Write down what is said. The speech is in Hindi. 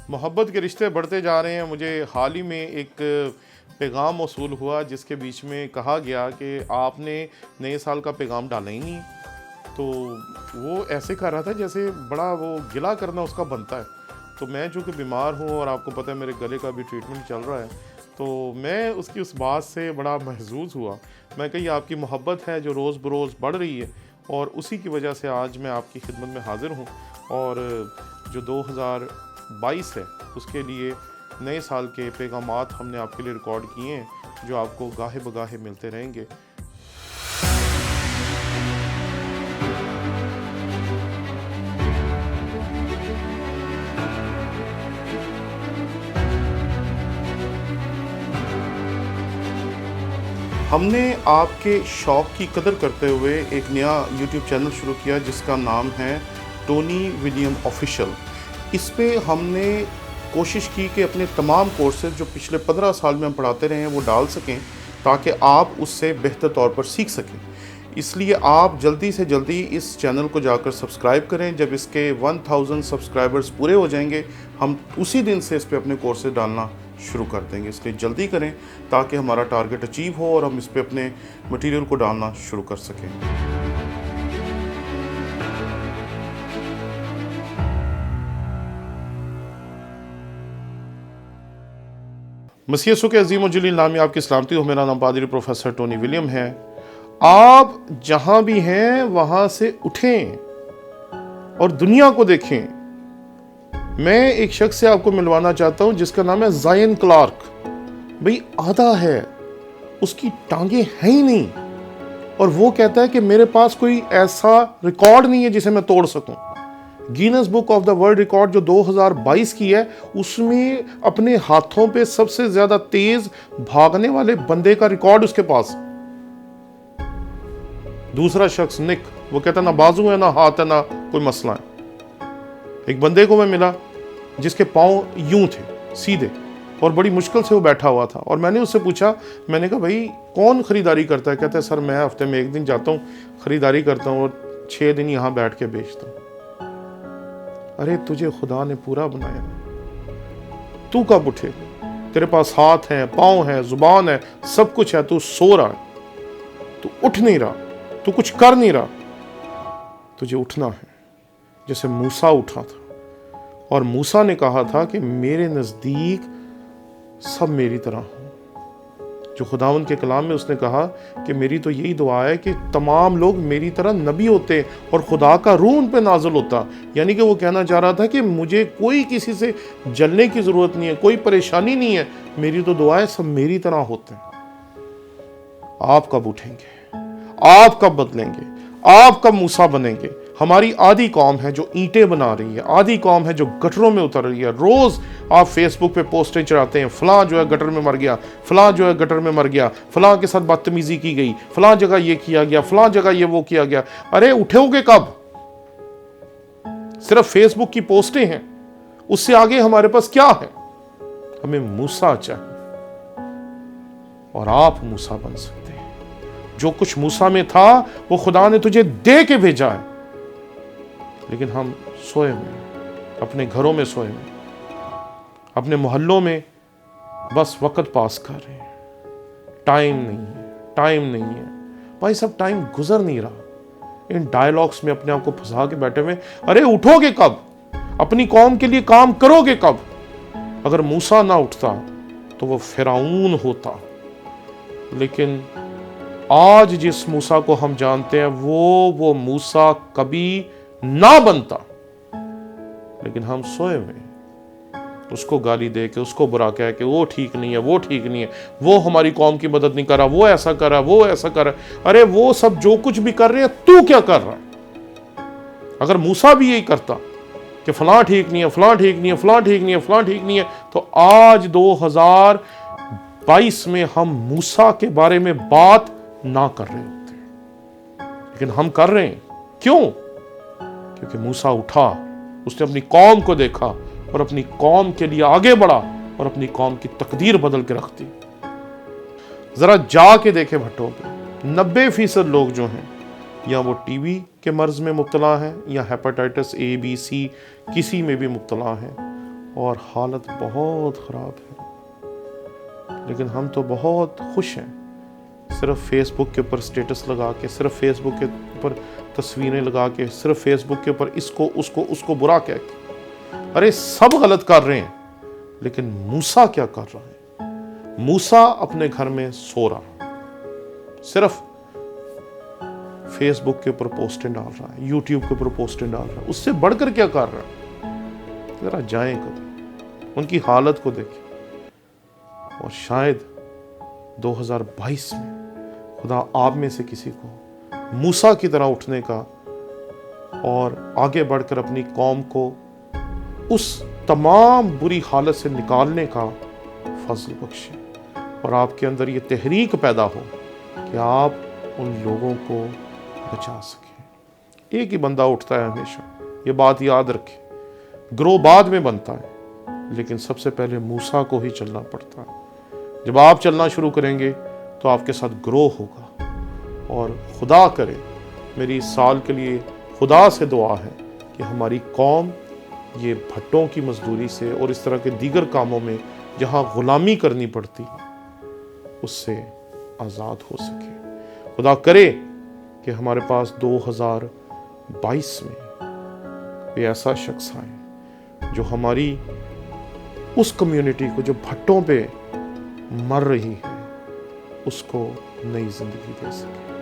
मोहब्बत के रिश्ते बढ़ते जा रहे हैं। मुझे हाल ही में एक पैगाम मौसूल हुआ जिसके बीच में कहा गया कि आपने नए साल का पैगाम डाला ही नहीं है। तो वो ऐसे कर रहा था जैसे बड़ा वो गिला करना उसका बनता है। तो मैं चूँकि बीमार हूँ और आपको पता है मेरे गले का भी ट्रीटमेंट चल रहा है, तो मैं उसकी उस बात से बड़ा महसूस हुआ। मैं कही आपकी मोहब्बत है जो रोज़ बरोज़ बढ़ रही है और उसी की वजह से आज मैं आपकी खिदमत में हाज़िर हूँ। और जो 2022 है उसके लिए नए साल के पैगामात हमने आपके लिए रिकॉर्ड किए हैं जो आपको गाहे बगाहे मिलते रहेंगे। हमने आपके शौक़ की कदर करते हुए एक नया YouTube चैनल शुरू किया जिसका नाम है टोनी विलियम ऑफिशियल। इस पे हमने कोशिश की कि अपने तमाम कोर्सेज जो पिछले 15 साल में हम पढ़ाते रहे हैं वो डाल सकें ताकि आप उससे बेहतर तौर पर सीख सकें। इसलिए आप जल्दी से जल्दी इस चैनल को जाकर सब्सक्राइब करें। जब इसके 1000 सब्सक्राइबर्स पूरे हो जाएंगे हम उसी दिन से इस पे अपने कोर्सेज डालना शुरू कर देंगे। इसलिए जल्दी करें ताकि हमारा टारगेट अचीव हो और हम इस पे अपने मटेरियल को डालना शुरू कर सकें। मसीह यीशु के अजीम जलील नाम में आपकी सलामती हो। मेरा नाम पादरी प्रोफेसर टोनी विलियम है। आप जहां भी हैं वहां से उठें और दुनिया को देखें। मैं एक शख्स से आपको मिलवाना चाहता हूं जिसका नाम है ज़ायन क्लार्क। भाई आधा है, उसकी टांगे हैं ही नहीं और वो कहता है कि मेरे पास कोई ऐसा रिकॉर्ड नहीं है जिसे मैं तोड़ सकूं। Guinness book of the world record जो 2022 की है उसमें अपने हाथों पे सबसे ज्यादा तेज भागने वाले बंदे का रिकॉर्ड उसके पास। दूसरा शख्स निक, वो कहता ना बाजू है ना हाथ है ना कोई मसला है। एक बंदे को मैं मिला जिसके पांव यूं थे सीधे और बड़ी मुश्किल से वो बैठा हुआ था और मैंने उससे पूछा, मैंने कहा भाई कौन खरीदारी करता है? कहता है सर मैं हफ्ते में 1 दिन जाता हूँ खरीदारी करता हूँ और 6 दिन यहां बैठ के बेचता हूँ। अरे तुझे खुदा ने पूरा बनाया, तू कब उठे? तेरे पास हाथ है, पांव है, जुबान है, सब कुछ है, तू सो रहा है, तू उठ नहीं रहा, तू कुछ कर नहीं रहा। तुझे उठना है जैसे मूसा उठा था। और मूसा ने कहा था कि मेरे नजदीक सब मेरी तरह हो। जो खुदावंद के कलाम में उसने कहा कि मेरी तो यही दुआ है कि तमाम लोग मेरी तरह नबी होते और खुदा का रूह उन पे नाज़िल होता। यानी कि वो कहना चाह रहा था कि मुझे कोई किसी से जलने की ज़रूरत नहीं है, कोई परेशानी नहीं है, मेरी तो दुआ है सब मेरी तरह होते हैं। आप कब उठेंगे? आप कब बदलेंगे? आप कब मूसा बनेंगे? हमारी आधी कौम है जो ईंटें बना रही है, आधी कौम है जो गटरों में उतर रही है। रोज आप फेसबुक पे पोस्टें चढ़ाते हैं, फलां जो है गटर में मर गया, फलां जो है गटर में मर गया, फलां के साथ बदतमीजी की गई, फलां जगह ये किया गया, फलां जगह ये वो किया गया। अरे उठोगे कब? सिर्फ फेसबुक की पोस्टें हैं, उससे आगे हमारे पास क्या है? हमें मूसा चाहिए और आप मूसा बन सकते हैं। जो कुछ मूसा में था वो खुदा ने तुझे दे के भेजा है, लेकिन हम सोए में, अपने घरों में सोए में, अपने मोहल्लों में बस वक्त पास कर रहे हैं। टाइम नहीं है, टाइम नहीं है भाई, सब टाइम गुजर नहीं रहा। इन डायलॉग्स में अपने आप को फंसा के बैठे हुए। अरे उठोगे कब? अपनी कौम के लिए काम करोगे कब? अगर मूसा ना उठता तो वो फिरौन होता, लेकिन आज जिस मूसा को हम जानते हैं वो मूसा कभी ना बनता। लेकिन हम सोए हुए, उसको गाली दे के, उसको बुरा कह के, वो ठीक नहीं है, वो ठीक नहीं है, वो हमारी कौम की मदद नहीं कर रहा, वो ऐसा कर रहा, वो ऐसा कर रहा। अरे वो सब जो कुछ भी कर रहे हैं, तू क्या कर रहा है? अगर मूसा भी यही करता कि फलां ठीक नहीं है, फलां ठीक नहीं है, फलां ठीक नहीं है, फलां ठीक नहीं है, तो आज 2022 में हम मूसा के बारे में बात ना कर रहे होते। लेकिन हम कर रहे हैं। क्यों? क्योंकि मूसा उठा, उसने अपनी कौम को देखा और अपनी कौम के लिए आगे बढ़ा और अपनी कौम की तकदीर बदल के रख दी। जरा जाके देखे भट्टों पे 90% लोग जो हैं या वो टीबी के मर्ज में मुब्तला हैं या हेपेटाइटिस A B C किसी में भी मुब्तला हैं और हालत बहुत ख़राब है। लेकिन हम तो बहुत खुश हैं, सिर्फ फेसबुक के ऊपर स्टेटस लगा के, सिर्फ फेसबुक के ऊपर तस्वीरें लगा के, सिर्फ फेसबुक के ऊपर इसको उसको उसको बुरा कह के। अरे सब गलत कर रहे हैं, लेकिन मूसा क्या कर रहा है? मूसा अपने घर में सो रहा है, सिर्फ फेसबुक के ऊपर पोस्टें डाल रहा है, यूट्यूब के ऊपर पोस्टें डाल रहा है। उससे बढ़कर क्या कर रहा है? जरा जाएं कभी, उनकी हालत को देखें। और शायद 2022 में खुदा आप में से किसी को मूसा की तरह उठने का और आगे बढ़कर अपनी कौम को उस तमाम बुरी हालत से निकालने का फजल बख्शे, और आपके अंदर ये तहरीक पैदा हो कि आप उन लोगों को बचा सकें। एक ही बंदा उठता है हमेशा, ये बात याद रखें। ग्रो बाद में बनता है, लेकिन सबसे पहले मूसा को ही चलना पड़ता है। जब आप चलना शुरू करेंगे तो आपके साथ ग्रो होगा। और खुदा करे, मेरी इस साल के लिए खुदा से दुआ है कि हमारी कौम ये भट्टों की मजदूरी से और इस तरह के दीगर कामों में जहाँ गुलामी करनी पड़ती है, उससे आज़ाद हो सके। खुदा करे कि हमारे पास 2022 में कोई ऐसा शख्स आए जो हमारी उस कम्युनिटी को जो भट्टों पे मर रही है, उसको नई जिंदगी दे सके।